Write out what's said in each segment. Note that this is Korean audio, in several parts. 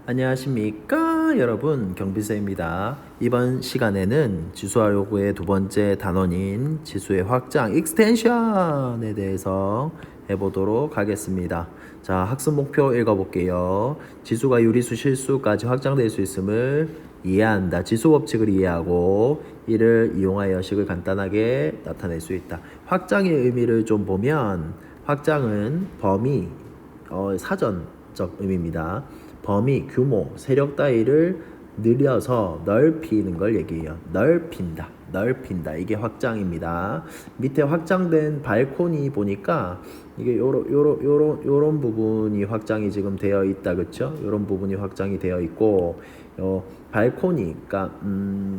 안녕하십니까 여러분, 경비쌤입니다. 이번 시간에는 지수화 요구의 두 번째 단원인 지수의 확장 익스텐션에 대해서 해보도록 하겠습니다. 자, 학습 목표 읽어볼게요. 지수가 유리수 실수까지 확장될 수 있음을 이해한다. 지수 법칙을 이해하고 이를 이용하여 식을 간단하게 나타낼 수 있다. 확장의 의미를 좀 보면 확장은 범위, 사전적 의미입니다. 범위, 규모, 세력 따위를 늘려서 넓히는 걸 얘기해요. 넓힌다. 이게 확장입니다. 밑에 확장된 발코니 보니까 이게 요런 부분이 확장이 지금 되어 있다, 그쵸? 요런 부분이 확장이 되어 있고, 발코니, 그러니까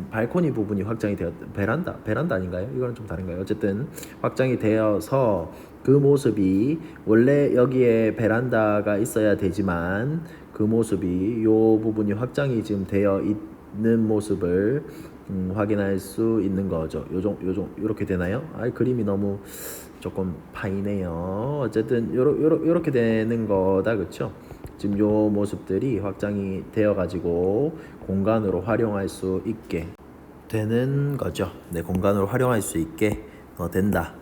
발코니 부분이 확장이 되어, 베란다 아닌가요? 이거는 좀 다른가요? 어쨌든 확장이 되어서 그 모습이 원래 여기에 베란다가 있어야 되지만 그 모습이 요 부분이 확장이 지금 되어 있는 모습을 확인할 수 있는 거죠. 요렇게 되나요? 그림이 너무 조금 파이네요. 어쨌든 요렇게 되는 거다, 그쵸? 지금 요 모습들이 확장이 되어 가지고 공간으로 활용할 수 있게 되는 거죠. 네, 공간으로 활용할 수 있게 된다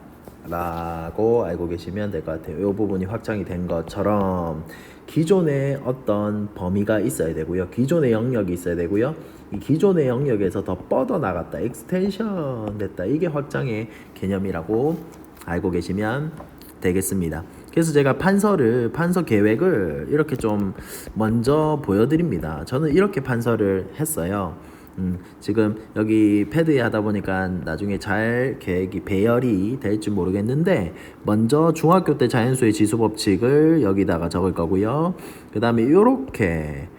라고 알고 계시면 될 것 같아요. 이 부분이 확장이 된 것처럼 기존에 어떤 범위가 있어야 되고요. 기존의 영역이 있어야 되고요. 이 기존의 영역에서 더 뻗어나갔다, 익스텐션 됐다. 이게 확장의 개념이라고 알고 계시면 되겠습니다. 그래서 제가 판서 계획을 이렇게 좀 먼저 보여드립니다. 저는 이렇게 판서를 했어요. 지금 여기 패드에 하다 보니까 나중에 잘 계획이 배열이 될지 모르겠는데, 먼저 중학교 때 자연수의 지수 법칙을 여기다가 적을 거고요. 그 다음에 요렇게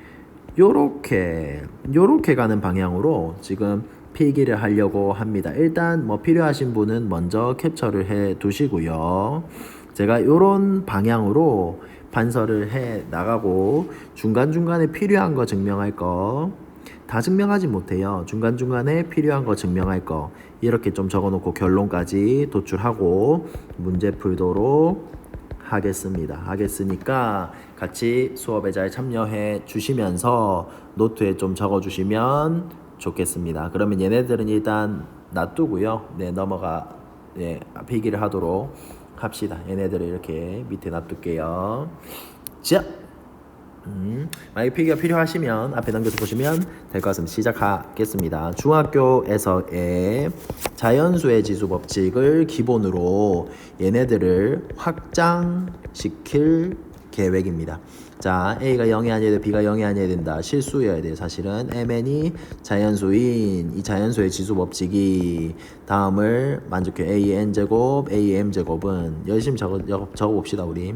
가는 방향으로 지금 필기를 하려고 합니다. 일단 뭐 필요하신 분은 먼저 캡처를 해 두시고요. 제가 요런 방향으로 판서를 해 나가고, 중간중간에 필요한 거 증명할 거 다 증명하지 못해요. 중간중간에 필요한 거 증명할 거 이렇게 좀 적어놓고 결론까지 도출하고 문제 풀도록 하겠으니까 같이 수업에 잘 참여해 주시면서 노트에 좀 적어 주시면 좋겠습니다. 그러면 얘네들은 일단 놔두고요. 네, 필기를 하도록 합시다. 얘네들을 이렇게 밑에 놔둘게요. 자, 만약 필기가 필요하시면 앞에 넘겨서 보시면 될 것 같습니다. 시작하겠습니다. 중학교에서의 자연수의 지수 법칙을 기본으로 얘네들을 확장시킬 계획입니다. 자, A가 0이 아니어야 돼, B가 0이 아니어야 된다. 실수여야 돼요. 사실은 MN이 자연수인 이 자연수의 지수 법칙이 다음을 만족해. AN제곱, AM제곱은 열심히 적어봅시다. 우리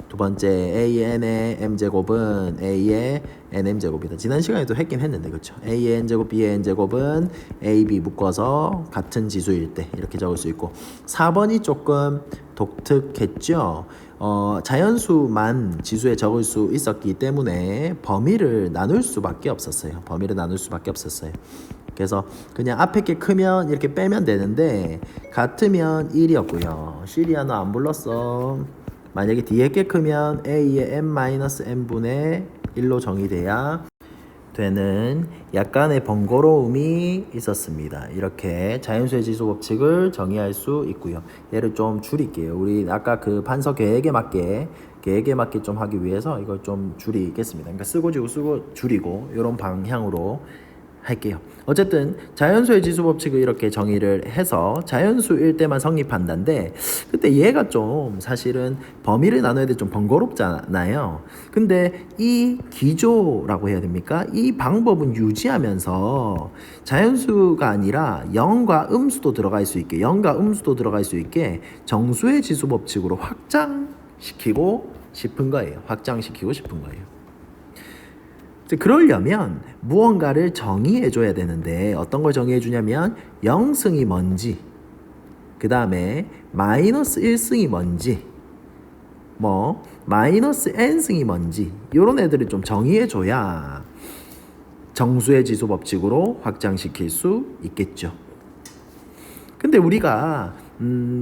두 번째 AN의 M제곱은 A의 NM제곱이다. 지난 시간에도 했긴 했는데, 그쵸? A의 N제곱, B의 N제곱은 AB 묶어서 같은 지수일 때 이렇게 적을 수 있고, 4번이 조금 독특했죠? 자연수만 지수에 적을 수 있었기 때문에 범위를 나눌 수밖에 없었어요. 그래서 그냥 앞에 게 크면 이렇게 빼면 되는데, 같으면 1이었고요. 시리아 너 안 불렀어. 만약에 뒤에 게 크면 A의 n-n분의 1로 정의돼야 되는 약간의 번거로움이 있었습니다. 이렇게 자연수의 지수 법칙을 정의할 수 있고요. 얘를 좀 줄일게요. 우리 아까 그 판서 계획에 맞게 좀 하기 위해서 이걸 좀 줄이겠습니다. 그러니까 쓰고 줄이고 이런 방향으로 할게요. 어쨌든 자연수의 지수 법칙을 이렇게 정의를 해서 자연수일 때만 성립한다는데, 근데 얘가 좀 사실은 범위를 나눠야 돼 좀 번거롭잖아요. 근데 이 기조라고 해야 됩니까? 이 방법은 유지하면서 자연수가 아니라 0과 음수도 들어갈 수 있게 정수의 지수 법칙으로 확장시키고 싶은 거예요. 그러려면 무언가를 정의해 줘야 되는데, 어떤 걸 정의해 주냐면 0승이 뭔지, 그 다음에 마이너스 1승이 뭔지, 마이너스 n승이 뭔지, 요런 애들을 좀 정의해 줘야 정수의 지수 법칙으로 확장시킬 수 있겠죠. 근데 우리가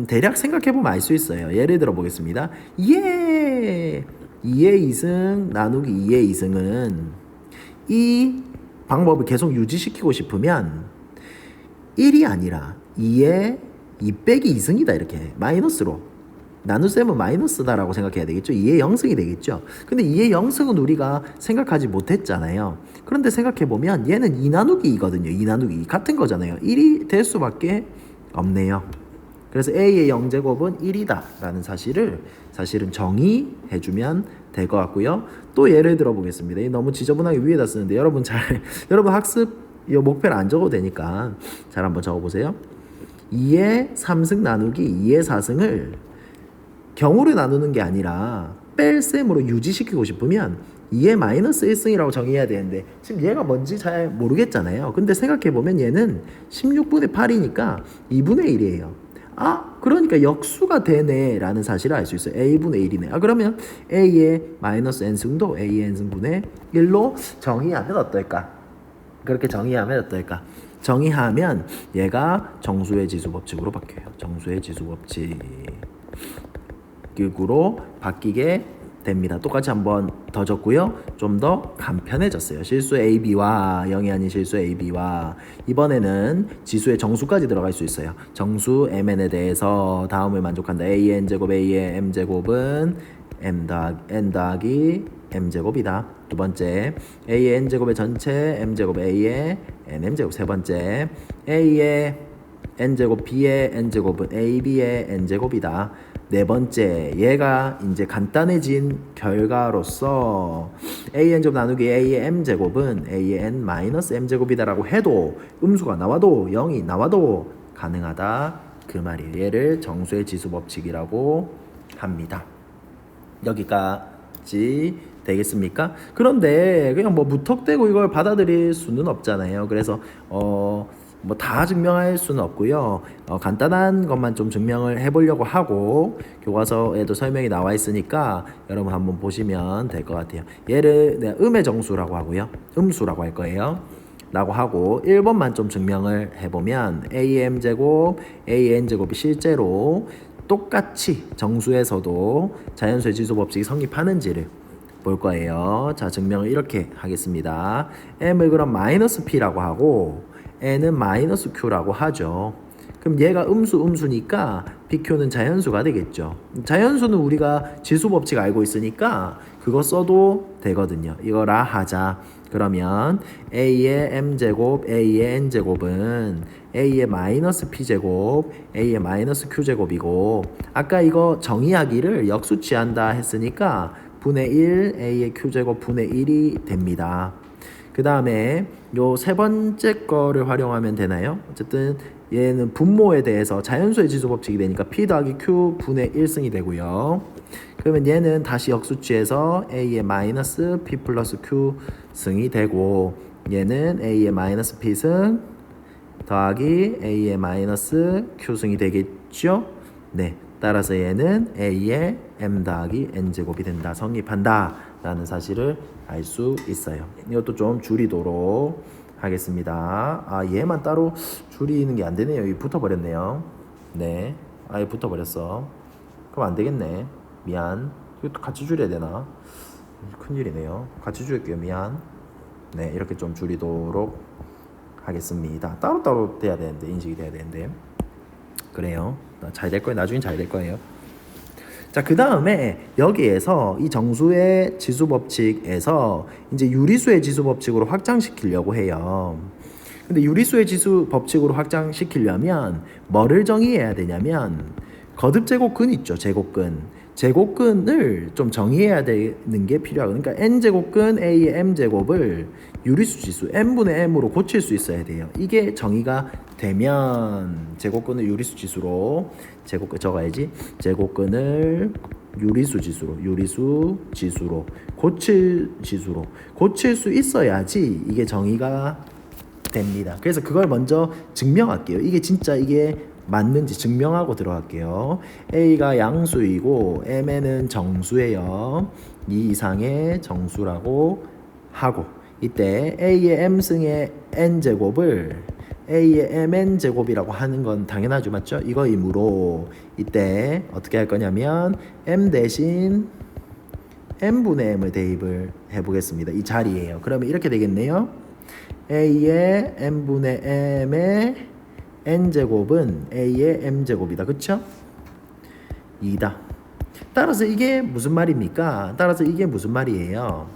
대략 생각해보면 알 수 있어요. 예를 들어 보겠습니다. 2의 2승 나누기 2의 2승은 이 방법을 계속 유지시키고 싶으면 1이 아니라 2에 2 빼기 2승이다 이렇게 마이너스로 나눗셈은 마이너스다라고 생각해야 되겠죠. 2의 0승이 되겠죠. 근데 2의 0승은 우리가 생각하지 못했잖아요. 그런데 생각해보면 얘는 2 나누기 2거든요. 2 나누기 2 같은 거잖아요. 1이 될 수밖에 없네요. 그래서 A의 0제곱은 1이다 라는 사실은 정의해주면 될 것 같고요. 또 예를 들어 보겠습니다. 너무 지저분하게 위에다 쓰는데 여러분 학습 이 목표를 안 적어도 되니까 잘 한번 적어보세요. 2의 3승 나누기 2의 4승을 경우를 나누는 게 아니라 뺄셈으로 유지시키고 싶으면 2의 마이너스 1승이라고 정의해야 되는데 지금 얘가 뭔지 잘 모르겠잖아요. 근데 생각해보면 얘는 16분의 8이니까 2분의 1이에요. 그러니까 역수가 되네 라는 사실을 알 수 있어요. a분의 1이네. 그러면 a의 마이너스 n승도 a의 n승분의 1로 정의하면 어떨까? 그렇게 정의하면 어떨까? 정의하면 얘가 정수의 지수 법칙으로 바뀌어요. 정수의 지수 법칙으로 바뀌게 됩니다. 똑같이 한번 더 적고요. 좀 더 간편해졌어요. 실수 AB와 0이 아닌 실수 AB와 이번에는 지수의 정수까지 들어갈 수 있어요. 정수 MN에 대해서 다음을 만족한다. A의 N제곱 A의 M제곱은 n 더하기 M제곱이다. 두 번째 A의 N제곱의 전체 M제곱 A의 NM제곱. 세 번째 A의 N제곱 B의 N제곱은 AB의 N제곱이다. 네 번째, 얘가 이제 간단해진 결과로서 AN제곱 나누기 A의 M제곱은 A의 N 마이너스 M제곱이다라고 해도 음수가 나와도 0이 나와도 가능하다 그 말이에요. 얘를 정수의 지수 법칙이라고 합니다. 여기까지 되겠습니까? 그런데 그냥 뭐 무턱대고 이걸 받아들일 수는 없잖아요. 그래서 뭐 다 증명할 수는 없고요. 간단한 것만 좀 증명을 해보려고 하고 교과서에도 설명이 나와 있으니까 여러분 한번 보시면 될 것 같아요. 얘를 내가 음의 정수라고 하고요. 음수라고 할 거예요. 라고 하고 1번만 좀 증명을 해보면 AM제곱, AN제곱이 실제로 똑같이 정수에서도 자연수의 지수 법칙이 성립하는지를 볼 거예요. 자, 증명을 이렇게 하겠습니다. M을 그럼 마이너스 P라고 하고 n은 마이너스 q라고 하죠. 그럼 얘가 음수니까 pq는 자연수가 되겠죠. 자연수는 우리가 지수 법칙 알고 있으니까 그거 써도 되거든요. 이거라 하자. 그러면 a의 m제곱 a의 n제곱은 a의 마이너스 p제곱 a의 마이너스 q제곱이고 아까 이거 정의하기를 역수 취한다 했으니까 분의 1 a의 q제곱 분의 1이 됩니다. 그 다음에 요 세 번째 거를 활용하면 되나요? 어쨌든 얘는 분모에 대해서 자연수의 지수 법칙이 되니까 P 더하기 Q 분의 1승이 되고요. 그러면 얘는 다시 역수취해서 A의 마이너스 P 플러스 Q 승이 되고 얘는 A의 마이너스 P승 더하기 A의 마이너스 Q승이 되겠죠? 네. 따라서 얘는 A의 M 더하기 N제곱이 된다. 성립한다. 라는 사실을 알 수 있어요. 이것도 좀 줄이도록 하겠습니다. 얘만 따로 줄이는 게 안 되네요. 여기 붙어버렸네요. 네. 아예 붙어버렸어. 그럼 안 되겠네. 미안. 이것도 같이 줄여야 되나? 큰일이네요. 같이 줄일게요. 미안. 네. 이렇게 좀 줄이도록 하겠습니다. 따로따로 돼야 되는데, 인식이 돼야 되는데. 그래요. 잘 될 거예요. 나중엔 잘 될 거예요. 자, 그 다음에 여기에서 이 정수의 지수 법칙에서 이제 유리수의 지수 법칙으로 확장시키려고 해요. 근데 유리수의 지수 법칙으로 확장시키려면 뭐를 정의해야 되냐면 거듭 제곱근 있죠. 제곱근을 좀 정의해야 되는 게 필요하고 그러니까 n제곱근 a의 m제곱을 유리수 지수 n분의 m으로 고칠 수 있어야 돼요. 이게 정의가 되면 제곱근을 유리수 지수로 적어야지. 제곱근을 유리수 지수로 고칠 수 있어야지 이게 정의가 됩니다. 그래서 그걸 먼저 증명할게요. 이게 맞는지 증명하고 들어갈게요. A가 양수이고 Mn은 정수예요. 이 이상의 정수라고 하고 이때 A의 M승의 N제곱을 A의 MN제곱이라고 하는 건 당연하죠. 맞죠? 이거이므로 이때 어떻게 할 거냐면 M 대신 n분의 m을 대입을 해보겠습니다. 이 자리예요. 그러면 이렇게 되겠네요. a의 n분의 m의 n제곱은 a의 m제곱이다. 그쵸? 2다. 따라서 이게 무슨 말입니까? 따라서 이게 무슨 말이에요?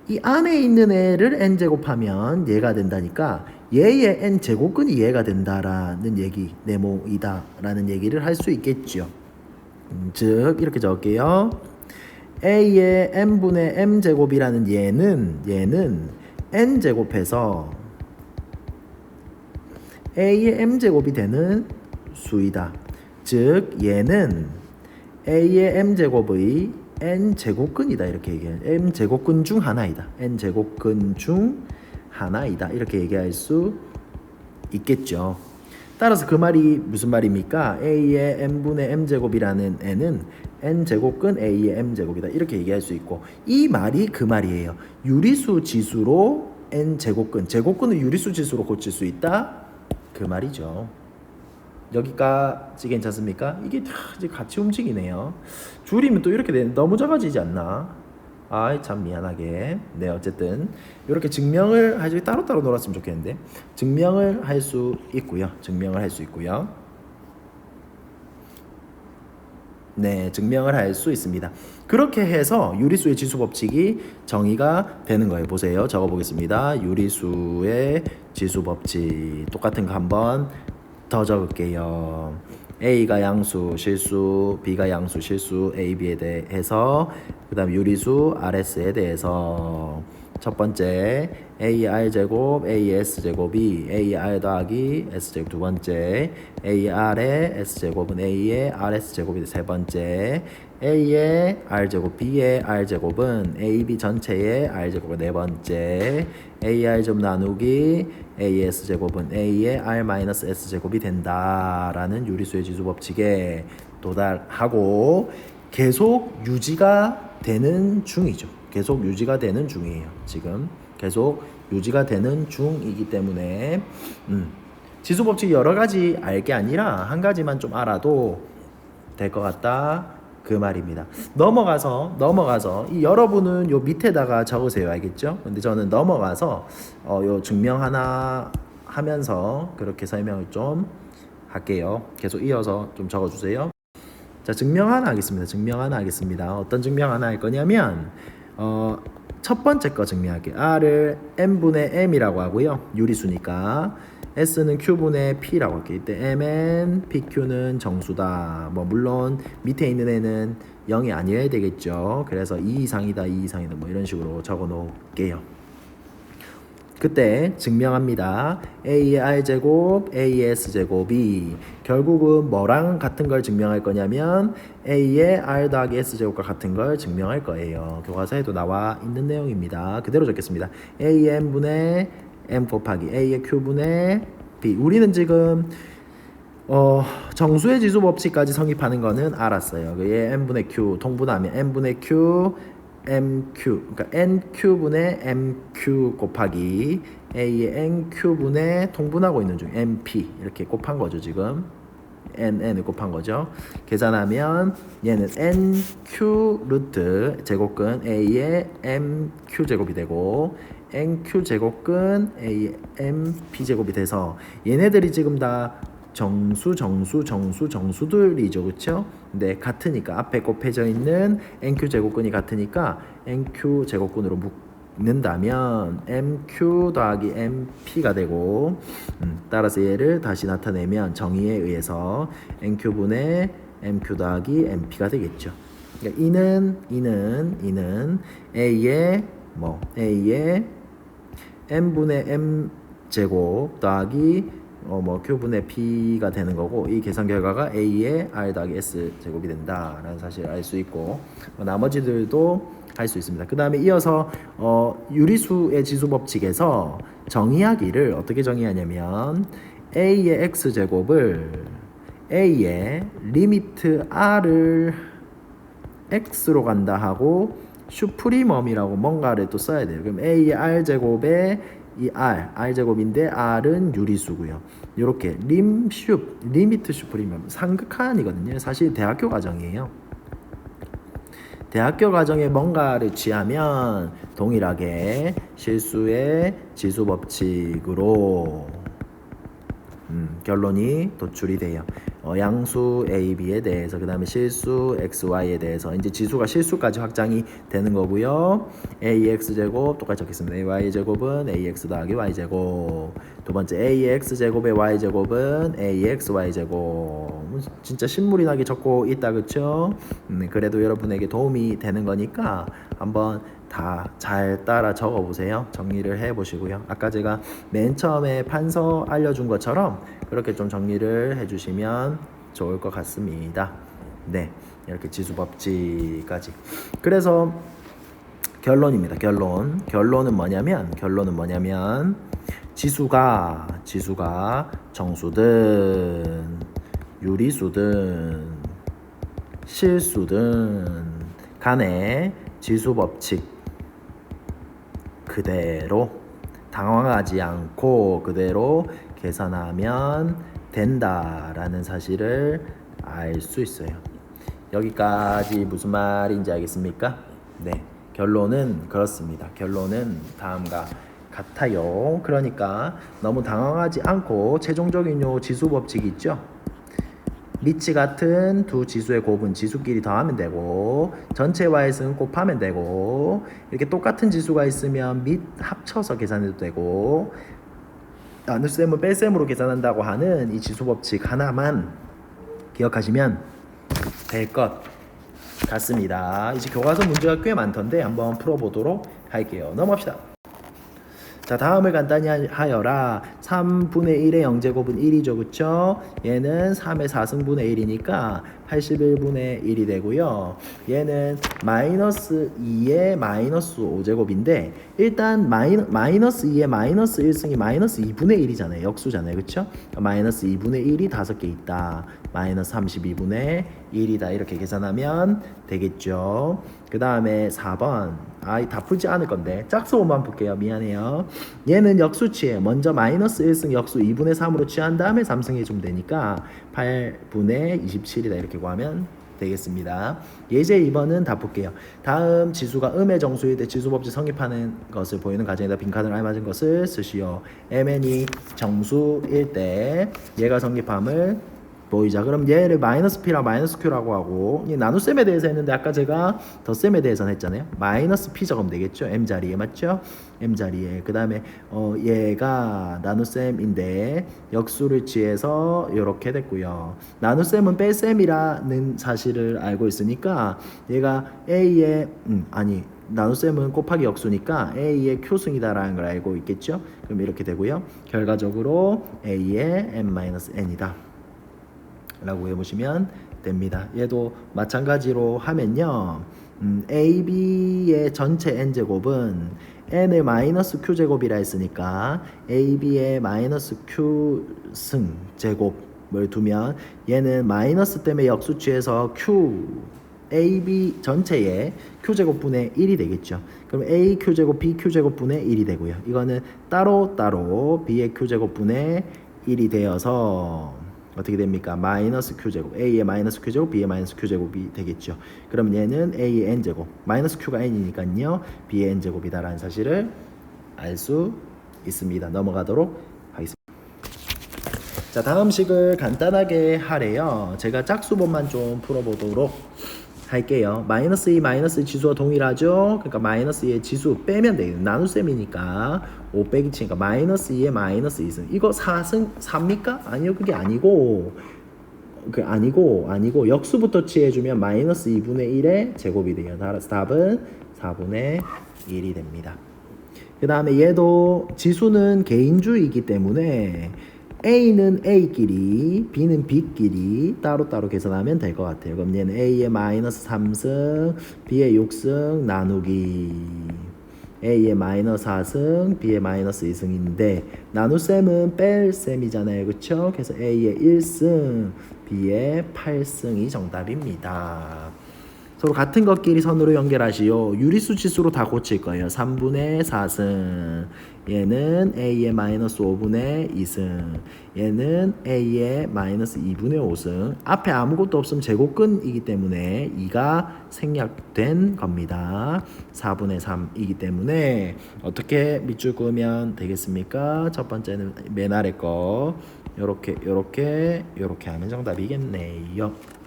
이 안에 있는 애를 n제곱하면 얘가 된다니까 얘의 n제곱근이 얘가 된다라는 얘기, 네모이다라는 얘기를 할 수 있겠죠. 즉 이렇게 적을게요. a의 n분의 m제곱이라는 얘는 n제곱해서 a의 m제곱이 되는 수이다. 즉 얘는 a의 m제곱의 n제곱근이다. 이렇게 얘기해요. m제곱근 중 하나이다. n제곱근 중 하나이다. 이렇게 얘기할 수 있겠죠. 따라서 그 말이 무슨 말입니까? a의 n분의 m제곱이라는 n은 n제곱근 a의 m제곱이다. 이렇게 얘기할 수 있고 이 말이 그 말이에요. 유리수 지수로 n제곱근, 제곱근을 유리수 지수로 고칠 수 있다. 그 말이죠. 여기까지 괜찮습니까? 이게 다 이제 같이 움직이네요. 줄이면 또 이렇게 되는 너무 작아지지 않나? 아이 참 미안하게. 네 어쨌든 이렇게 증명을 하지 따로따로 놀았으면 좋겠는데 증명을 할 수 있고요. 증명을 할 수 있고요. 네 증명을 할 수 있습니다. 그렇게 해서 유리수의 지수 법칙이 정의가 되는 거예요. 보세요. 적어 보겠습니다. 유리수의 지수 법칙 똑같은 거 한번 더 적을게요. A가 양수 실수, B가 양수 실수, A, B에 대해서 그 다음 유리수 RS에 대해서 첫 번째 AR제곱, AS제곱이 AR 더하기 S제곱 두 번째 AR의 S제곱은 A의 RS제곱이 세 번째 A의 R제곱, B의 R제곱은 AB 전체의 R제곱이 네 번째 AR제곱 나누기 AS제곱은 A의 R-S제곱이 된다라는 유리수의 지수 법칙에 도달하고 계속 유지가 되는 중이죠. 계속 유지가 되는 중이에요. 지금 계속 유지가 되는 중이기 때문에 지수 법칙 여러 가지 알 게 아니라 한 가지만 좀 알아도 될 것 같다. 그 말입니다. 넘어가서 이 여러분은 요 밑에다가 적으세요. 알겠죠? 근데 저는 넘어가서 요 증명 하나 하면서 그렇게 설명을 좀 할게요. 계속 이어서 좀 적어주세요. 자, 증명 하나 하겠습니다. 증명 하나 하겠습니다. 어떤 증명 하나 할 거냐면 첫 번째 거 증명할게요. R을 n분의 m이라고 하고요. 유리수니까 S는 Q분의 P라고 할게요. 이때 Mn, PQ는 정수다. 뭐 물론 밑에 있는 애는 0이 아니어야 되겠죠. 그래서 2 이상이다, 2 이상이다 뭐 이런 식으로 적어 놓을게요. 그때 증명합니다. A의 R제곱, A의 S제곱이 결국은 뭐랑 같은 걸 증명할 거냐면 A의 R 더하기 S제곱과 같은 걸 증명할 거예요. 교과서에도 나와 있는 내용입니다. 그대로 적겠습니다. A의 M분의 M 곱하기 A의 Q분의 B. 우리는 지금 정수의 지수 법칙까지 성립하는 거는 알았어요. 얘 M분의 Q 통분하면 M분의 Q MQ 그러니까 NQ분의 MQ 곱하기 A의 NQ분의 통분하고 있는 중 MP 이렇게 곱한 거죠. 지금 NN을 곱한 거죠. 계산하면 얘는 NQ 루트 제곱근 A의 MQ 제곱이 되고 NQ 제곱근 A의 MP 제곱이 돼서 얘네들이 지금 다 정수들이죠. 그쵸? 근데 같으니까 앞에 곱해져 있는 NQ 제곱근이 같으니까 NQ 제곱근으로 묶는다면 MQ 더하기 MP가 되고 따라서 얘를 다시 나타내면 정의에 의해서 NQ분의 MQ 더하기 MP가 되겠죠. 그러니까 이는 A의 M분의 M 제곱 더하기 Q분의 P가 되는 거고 이 계산 결과가 A의 R 더하기 S 제곱이 된다라는 사실을 알 수 있고 나머지들도 할 수 있습니다. 그 다음에 이어서 유리수의 지수 법칙에서 정의하기를 어떻게 정의하냐면 A의 X 제곱을 A의 리미트 R을 X로 간다 하고 슈프리멈이라고 뭔가를 또 써야 돼요. 그럼 A의 R 제곱에 이 R 제곱인데 R은 유리수고요. 이렇게 리미트 슈프리멈 상극한이거든요. 사실 대학교 과정이에요. 대학교 과정에 뭔가를 취하면 동일하게 실수의 지수 법칙으로 결론이 도출이 돼요. 양수 A, B에 대해서 그 다음에 실수 X, Y에 대해서 이제 지수가 실수까지 확장이 되는 거고요. AX 제곱 똑같이 적겠습니다. AY 제곱은 AX 더하기 Y 제곱. 두 번째 AX 제곱의 Y 제곱은 AX Y 제곱. 진짜 신물이 나게 적고 있다 그쵸? 그래도 여러분에게 도움이 되는 거니까 한번 다 잘 따라 적어 보세요. 정리를 해 보시고요. 아까 제가 맨 처음에 판서 알려준 것처럼 그렇게 좀 정리를 해 주시면 좋을 것 같습니다. 네, 이렇게 지수 법칙까지. 그래서 결론입니다. 결론은 뭐냐면 지수가 정수든 유리수든 실수든 간에 지수 법칙 그대로 당황하지 않고 그대로 계산하면 된다라는 사실을 알 수 있어요. 여기까지 무슨 말인지 알겠습니까? 네, 결론은 그렇습니다. 결론은 다음과 같아요. 그러니까 너무 당황하지 않고 최종적인 요 지수 법칙이 있죠. 밑이 같은 두 지수의 곱은 지수끼리 더하면 되고 전체 y승은 곱하면 되고 이렇게 똑같은 지수가 있으면 밑 합쳐서 계산해도 되고 나눗셈은 뺄셈으로 계산한다고 하는 이 지수 법칙 하나만 기억하시면 될 것 같습니다. 이제 교과서 문제가 꽤 많던데 한번 풀어보도록 할게요. 넘어갑시다. 자, 다음을 간단히 하여라. 3분의 1의 0제곱은 1이죠. 그쵸? 얘는 3의 4승분의 1이니까 81분의 1이 되고요. 얘는 마이너스 2의 마이너스 5제곱인데 일단 마이너스 2의 마이너스 1승이 마이너스 2분의 1이잖아요. 역수잖아요. 그쵸? 마이너스 2분의 1이 5개 있다. 마이너스 32분의 1이다. 이렇게 계산하면 되겠죠. 그 다음에 4번. 다 풀지 않을 건데 짝수호만 볼게요. 미안해요. 얘는 역수 취해. 먼저 마이너스 1승 역수 2분의 3으로 취한 다음에 3승 해주면 되니까 8분의 27이다. 이렇게 구하면 되겠습니다. 예제 2번은 다 볼게요. 다음 지수가 음의 정수일 때 지수법칙 성립하는 것을 보이는 가정에다 빈칸을 알맞은 것을 쓰시오. mn이 정수일 때 얘가 성립함을 보이자. 그럼 얘를 마이너스 P랑 마이너스 Q라고 하고 이 나눗셈에 대해서 했는데 아까 제가 덧셈에 대해서는 했잖아요. 마이너스 P 적으면 되겠죠. M자리에 맞죠? M자리에. 그 다음에 얘가 나눗셈인데 역수를 취해서 이렇게 됐고요. 나눗셈은 뺄셈이라는 사실을 알고 있으니까 얘가 A의 나눗셈은 곱하기 역수니까 A의 Q승이다라는 걸 알고 있겠죠. 그럼 이렇게 되고요. 결과적으로 A의 M-N이다 라고 해보시면 됩니다. 얘도 마찬가지로 하면요. AB의 전체 n제곱은 n을 마이너스 q제곱이라 했으니까 AB의 마이너스 q승 제곱을 두면 얘는 마이너스 때문에 역수 취해서 q AB 전체의 q제곱분의 1이 되겠죠. 그럼 A q제곱 B q제곱분의 1이 되고요. 이거는 따로 B의 q제곱분의 1이 되어서 어떻게 됩니까? 마이너스 q제곱 A의 마이너스 q제곱 B의 마이너스 q제곱이 되겠죠. 그럼 얘는 A의 n제곱 마이너스 q가 n이니까요. B의 n제곱이다 라는 사실을 알 수 있습니다. 넘어가도록 하겠습니다. 자, 다음 식을 간단하게 하래요. 제가 짝수법만 좀 풀어보도록 할게요. 마이너스 2 마이너스 지수와 동일하죠. 그러니까 마이너스 2의 지수 빼면 돼요. 나눗셈이니까 5 빼기 치니까 마이너스 2의 마이너스 2승. 이거 4승 4입니까? 아니요, 그게 아니고 아니고 역수부터 취해주면 마이너스 2분의 1의 제곱이 돼요. 따라서 답은 4분의 1이 됩니다. 그 다음에 얘도 지수는 개인주의이기 때문에 A는 A끼리 B는 B끼리 따로따로 계산하면 될 것 같아요. 그럼 얘는 A의 마이너스 3승 B의 6승 나누기 A의 마이너스 4승 B의 마이너스 2승인데 나눗셈은 뺄셈이잖아요. 그쵸? 그래서 A의 1승 B의 8승이 정답입니다. 서로 같은 것끼리 선으로 연결하시오. 유리수 지수로 다 고칠 거예요. 3분의 4승. 얘는 A의 마이너스 5분의 2승. 얘는 A의 마이너스 2분의 5승. 앞에 아무것도 없으면 제곱근이기 때문에 2가 생략된 겁니다. 4분의 3이기 때문에 어떻게 밑줄 그으면 되겠습니까? 첫 번째는 맨 아래 거 요렇게 하면 정답이겠네요.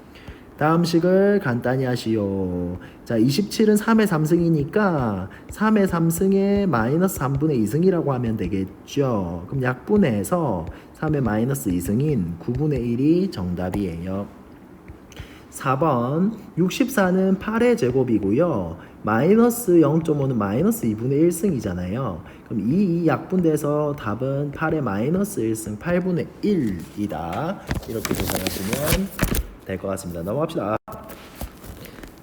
다음 식을 간단히 하시오. 자, 27은 3의 3승이니까 3의 3승에 마이너스 3분의 2승이라고 하면 되겠죠. 그럼 약분해서 3의 마이너스 2승인 9분의 1이 정답이에요. 4번 64는 8의 제곱이고요. 마이너스 0.5는 마이너스 2분의 1승이잖아요. 그럼 이 약분돼서 답은 8의 마이너스 1승 8분의 1이다. 이렇게 계산하시면 될 것 같습니다. 넘어갑시다.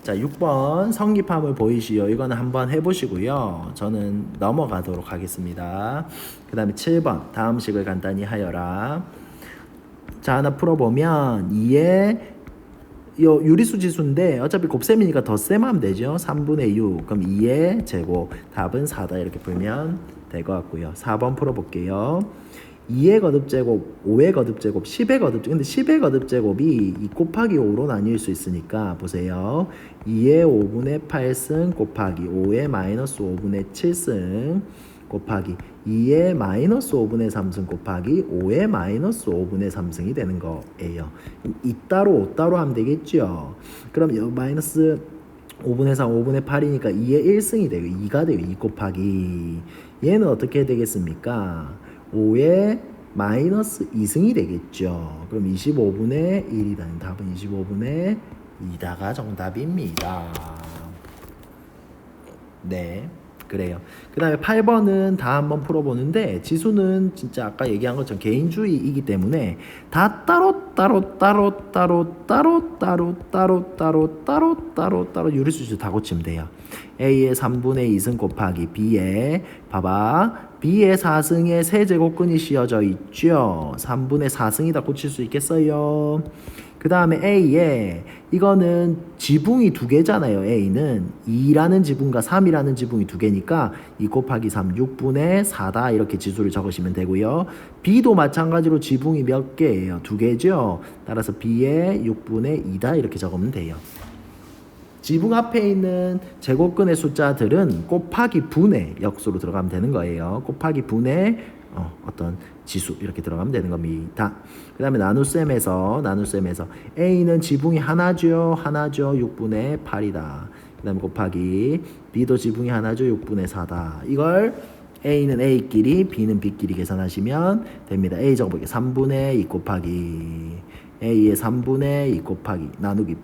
자, 6번 성립함을 보이시오. 이거는 한번 해보시고요. 저는 넘어가도록 하겠습니다. 그 다음에 7번 다음 식을 간단히 하여라. 자, 하나 풀어보면 2의 유리수 지수인데 어차피 곱셈이니까 덧셈 하면 되죠. 3분의 6 그럼 2의 제곱 답은 4다 이렇게 풀면 될 것 같고요. 4번 풀어볼게요. 2의 거듭제곱, 5의 거듭제곱, 10의 거듭제곱. 근데 10의 거듭제곱이 2 곱하기 5로 나뉠 수 있으니까 보세요. 2의 5분의 8승 곱하기 5의 마이너스 5분의 7승 곱하기 2의 마이너스 5분의 3승 곱하기 5의 마이너스 5분의 3승이 되는 거예요. 2 따로 5 따로 하면 되겠죠. 그럼 마이너스 5분의 3, 5분의 8이니까 2의 1승이 되고 2가 되고 2 곱하기 얘는 어떻게 되겠습니까? 5의 마이너스 2승이 되겠죠. 그럼 25분의 1이다. 답은 25분의 2다가 정답입니다. 네, 그래요. 그 다음에 8번은 다 한번 풀어보는데 지수는 진짜 아까 얘기한 것처럼 개인주의이기 때문에 다 따로 유리수지 다 고치면 돼요. A의 3분의 2승 곱하기 B의 봐봐 B의 4승에 세제곱근이 씌어져 있죠. 3분의 4승이다 고칠 수 있겠어요. 그 다음에 A에 이거는 지붕이 두 개잖아요. A는 2라는 지붕과 3이라는 지붕이 두 개니까 2 곱하기 3 6분의 4다 이렇게 지수를 적으시면 되고요. B도 마찬가지로 지붕이 몇 개예요? 두 개죠. 따라서 B의 6분의 2다 이렇게 적으면 돼요. 지붕 앞에 있는 제곱근의 숫자들은 곱하기 분의 역수로 들어가면 되는 거예요. 곱하기 분의 어떤 지수 이렇게 들어가면 되는 겁니다. 그 다음에 나눗셈에서 A는 지붕이 하나죠. 6분의 8이다. 그 다음에 곱하기 B도 지붕이 하나죠. 6분의 4다. 이걸 A는 A끼리 B는 B끼리 계산하시면 됩니다. A 적어볼게요. 3분의 2 곱하기 A의 3분의 2 곱하기 나누기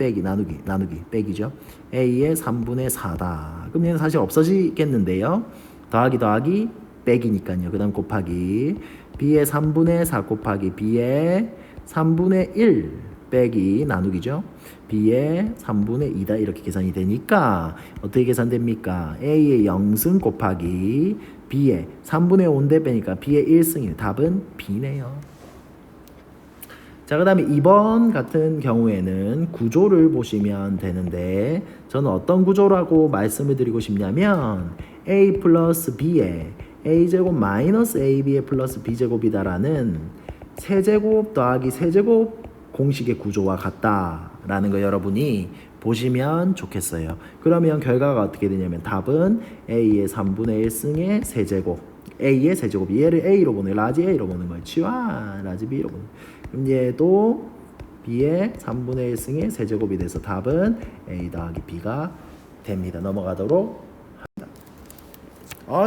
빼기죠. A의 3분의 4다. 그럼 얘는 사실 없어지겠는데요. 더하기 빼기니까요. 그 다음 곱하기 B의 3분의 4 곱하기 B의 3분의 1 빼기 나누기죠. B의 3분의 2다 이렇게 계산이 되니까 어떻게 계산됩니까? A의 0승 곱하기 B의 3분의 5인데 빼니까 B의 1승이에요. 답은 B네요. 자, 그 다음에 2번 같은 경우에는 구조를 보시면 되는데 저는 어떤 구조라고 말씀을 드리고 싶냐면 A 플러스 B에 A제곱 마이너스 AB의 플러스 B제곱이다라는 세제곱 더하기 세제곱 공식의 구조와 같다라는 거 여러분이 보시면 좋겠어요. 그러면 결과가 어떻게 되냐면 답은 A의 3분의 1승의 세제곱 A의 세제곱 얘를 A로 보는 라지 A로 보는 거예요. 치와 라지 B로 보는 거예요. 그럼 얘도 B의 3분의 1승의 세제곱이 돼서 답은 A 더하기 B가 됩니다. 넘어가도록 합니다.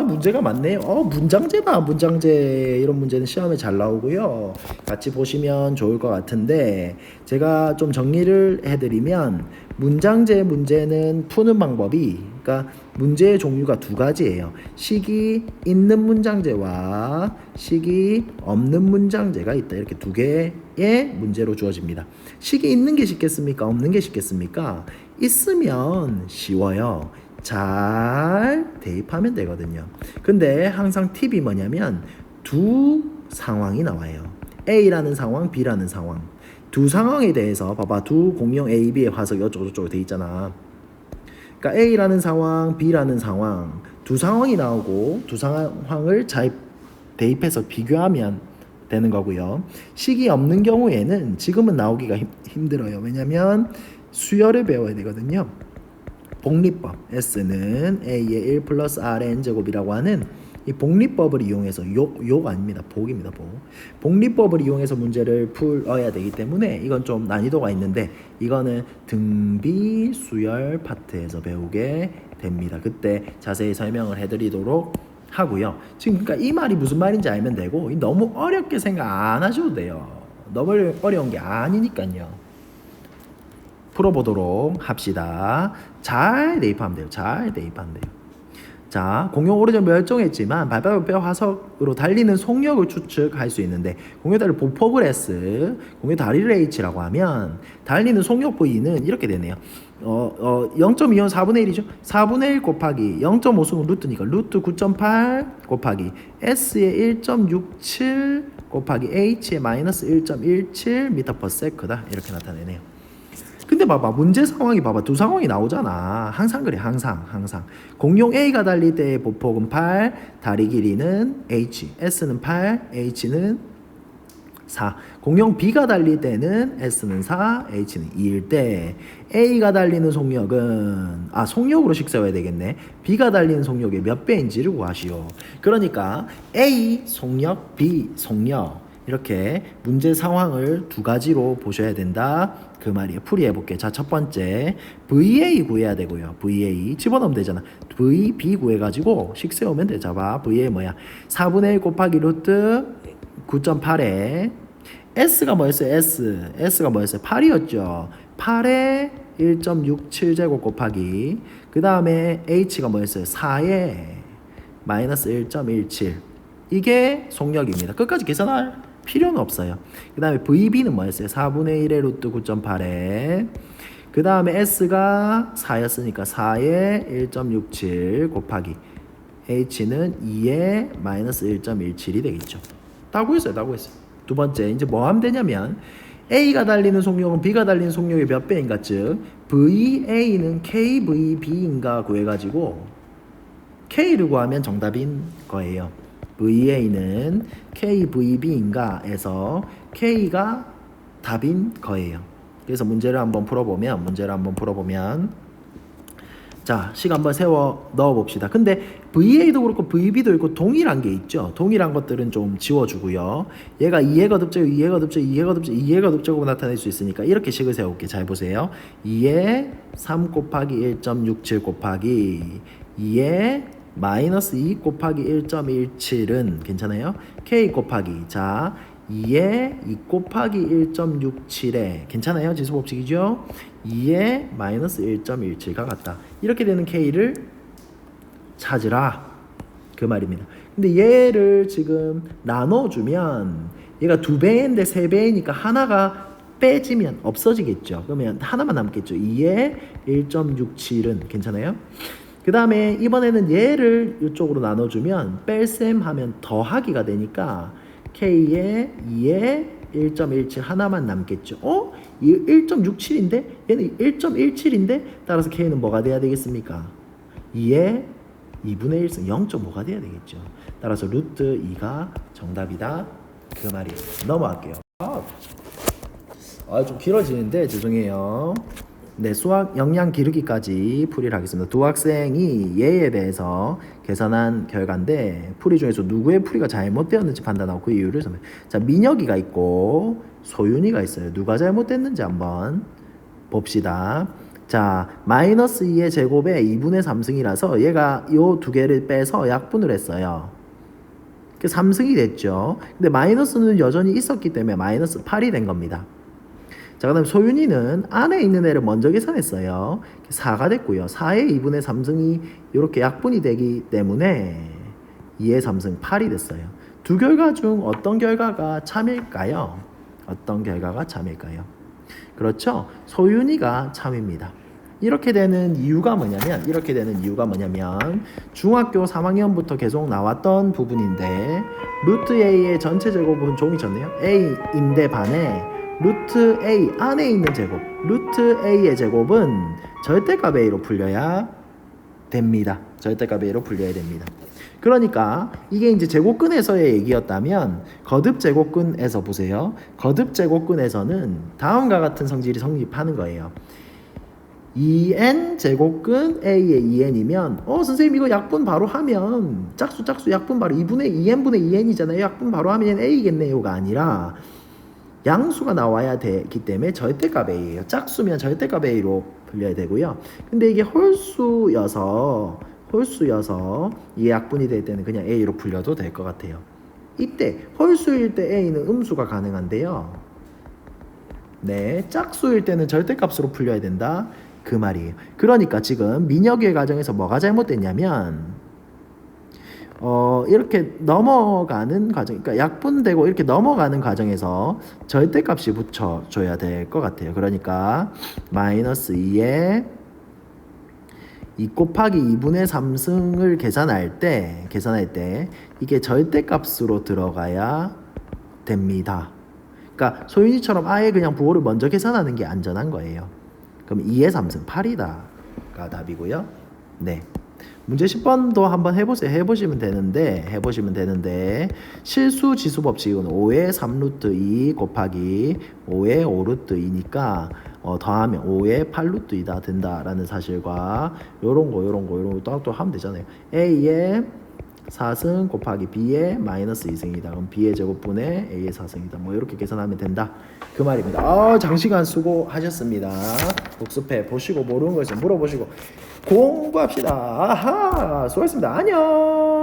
문제가 많네요. 문장제다. 문장제 이런 문제는 시험에 잘 나오고요. 같이 보시면 좋을 것 같은데 제가 좀 정리를 해드리면 문장제 문제는 푸는 방법이 그러니까 문제의 종류가 두 가지예요. 식이 있는 문장제와 식이 없는 문장제가 있다. 이렇게 두 개의 문제로 주어집니다. 식이 있는 게 쉽겠습니까? 없는 게 쉽겠습니까? 있으면 쉬워요. 잘 대입하면 되거든요. 근데 항상 팁이 뭐냐면 두 상황이 나와요. A라는 상황, B라는 상황. 두 상황에 대해서 봐봐. 두 공용 A, B의 화석이 어쩌고저쩌고 돼 있잖아. 그러니까 A라는 상황, B라는 상황 두 상황이 나오고 두 상황을 잘 대입해서 비교하면 되는 거고요. 식이 없는 경우에는 지금은 나오기가 힘들어요. 왜냐면 수열을 배워야 되거든요. 복리법 S는 A의 1 플러스 Rn 제곱이라고 하는 이 복리법을 이용해서 욕 아닙니다. 복입니다. 복리법을 이용해서 문제를 풀어야 되기 때문에 이건 좀 난이도가 있는데 이거는 등비 수열 파트에서 배우게 됩니다. 그때 자세히 설명을 해드리도록 하고요. 지금 그러니까 이 말이 무슨 말인지 알면 되고 너무 어렵게 생각 안 하셔도 돼요. 너무 어려운 게 아니니까요. 풀어보도록 합시다. 잘 대입하면 돼요. 잘 대입하면 돼요. 자, 공룡 오래전 멸종했지만 발바닥 화석으로 달리는 속력을 추측할 수 있는데 공룡 다리 보폭을 S, 공룡 다리를 H라고 하면 달리는 속력 V는 이렇게 되네요. 0.25는 4분의 1이죠. 4분의 1 곱하기 0.5수는 루트니까 루트 9.8 곱하기 S의 1.67 곱하기 H의 마이너스 1.17 m/s다 이렇게 나타내네요. 근데 봐봐 문제 상황이 봐봐 두 상황이 나오잖아. 항상 그래 항상 공룡 A가 달릴 때의 보폭은 8, 다리 길이는 H, S는 8, H는 4. 공룡 B가 달릴 때는 S는 4, H는 2일 때 A가 달리는 속력은 속력으로 식 세워야 되겠네. B가 달리는 속력의 몇 배인지를 구하시오. 그러니까 A 속력, B 속력 이렇게 문제 상황을 두 가지로 보셔야 된다 그 말이에요. 풀이해 볼게요. 자, 첫 번째 VA 구해야 되고요. VA 집어넣으면 되잖아. VB 구해가지고 식 세우면 돼. 잡아. VA 뭐야? 4분의 1 곱하기 루트 9.8에 S가 뭐였어요? S가 뭐였어요? 8이었죠. 8에 1.67제곱 곱하기 그 다음에 H가 뭐였어요? 4에 마이너스 1.17 이게 속력입니다. 끝까지 계산할 필요는 없어요. 그 다음에 VB는 뭐였어요? 4분의 1의 루트 9.8에 그 다음에 S가 4였으니까 4에 1.67 곱하기 H는 2에 마이너스 1.17이 되겠죠. 다 구했어요. 두 번째 이제 뭐 하면 되냐면 A가 달리는 속력은 B가 달리는 속력의 몇 배인가 즉 VA는 KVB인가 구해가지고 K를 구하면 정답인 거예요. VA는 KVB인가 해서 K가 답인 거예요. 그래서 문제를 한번 풀어보면 자, 식 한번 세워 넣어 봅시다. 근데 VA도 그렇고 VB도 있고 동일한 게 있죠. 동일한 것들은 좀 지워주고요. 얘가 2의 거듭제곱, 2의 거듭제곱, 2의 거듭제곱, 2의 거듭제곱으로 나타낼 수 있으니까 이렇게 식을 세워볼게요. 잘 보세요. 2의 3 곱하기 1.67 곱하기 2의 마이너스 2 곱하기 1.17은 괜찮아요? K 곱하기 자 2에 2 곱하기 1.67에 괜찮아요? 지수법칙이죠? 2에 마이너스 1.17과 같다. 이렇게 되는 K를 찾으라 그 말입니다. 근데 얘를 지금 나눠주면 얘가 2배인데 3배이니까 하나가 빼지면 없어지겠죠. 그러면 하나만 남겠죠. 2에 1.67은 괜찮아요? 그 다음에 이번에는 얘를 이쪽으로 나눠주면 뺄셈 하면 더하기가 되니까 K에 2에 1.17 하나만 남겠죠. 이 1.67인데 얘는 1.17인데 따라서 K는 뭐가 돼야 되겠습니까? 2에 2분의 1승 0.5가 돼야 되겠죠. 따라서 루트 2가 정답이다 그 말이에요. 넘어갈게요. 좀 길어지는데 죄송해요. 네, 수학 역량 기르기까지 풀이를 하겠습니다. 두 학생이 얘에 대해서 계산한 결과인데 풀이 중에서 누구의 풀이가 잘못되었는지 판단하고 그 이유를 설명. 자, 민혁이가 있고 소윤이가 있어요. 누가 잘못됐는지 한번 봅시다. 자, 마이너스 2의 제곱에 2분의 3승이라서 얘가 요 두 개를 빼서 약분을 했어요. 3승이 됐죠. 근데 마이너스는 여전히 있었기 때문에 마이너스 8이 된 겁니다. 자, 그 다음에 소윤이는 안에 있는 애를 먼저 계산했어요. 4가 됐고요. 4의 2분의 3승이 이렇게 약분이 되기 때문에 2의 3승 8이 됐어요. 두 결과 중 어떤 결과가 참일까요? 그렇죠? 소윤이가 참입니다. 이렇게 되는 이유가 뭐냐면 중학교 3학년부터 계속 나왔던 부분인데 루트 A의 전체 제곱은 종이 졌네요. A인데 반에 루트 A 안에 있는 제곱, 루트 A의 제곱은 절대값 A로 풀려야 됩니다. 절대값 A로 풀려야 됩니다. 그러니까 이게 이제 제곱근에서의 얘기였다면 거듭 제곱근에서 보세요. 거듭 제곱근에서는 다음과 같은 성질이 성립하는 거예요. 2n 제곱근 A의 2n이면 선생님 이거 약분 바로 하면 짝수 약분 바로 2n분의 2n이잖아요. 약분 바로 하면 A겠네요가 아니라 양수가 나와야 되기 때문에 절대값 A예요. 짝수면 절대값 A로 불려야 되고요. 근데 이게 홀수여서 이게 약분이 될 때는 그냥 A로 불려도 될 것 같아요. 이때 홀수일 때 A는 음수가 가능한데요. 네, 짝수일 때는 절대값으로 풀려야 된다. 그 말이에요. 그러니까 지금 민혁의 가정에서 뭐가 잘못됐냐면 이렇게 넘어가는 과정, 그러니까 약분되고 이렇게 넘어가는 과정에서 절대값이 붙여줘야 될 것 같아요. 그러니까 마이너스 2에 2 곱하기 2분의 3승을 계산할 때 이게 절대값으로 들어가야 됩니다. 그러니까 소윤이처럼 아예 그냥 부호를 먼저 계산하는 게 안전한 거예요. 그럼 2의 3승 8이다가 답이고요. 네. 문제 10번도 한번 해보시면 되는데 실수 지수 법칙은 5의 3루트 2 곱하기 5의 5루트 2니까 더하면 5의 8루트 2다 된다라는 사실과 요런 거 또 하면 되잖아요. A의 4승 곱하기 B의 마이너스 2승이다. 그럼 B의 제곱분의 A의 4승이다. 뭐 이렇게 계산하면 된다. 그 말입니다. 장시간 수고하셨습니다. 복습해 보시고 모르는 거 있으면 물어보시고 공부합시다. 아하, 수고했습니다. 안녕.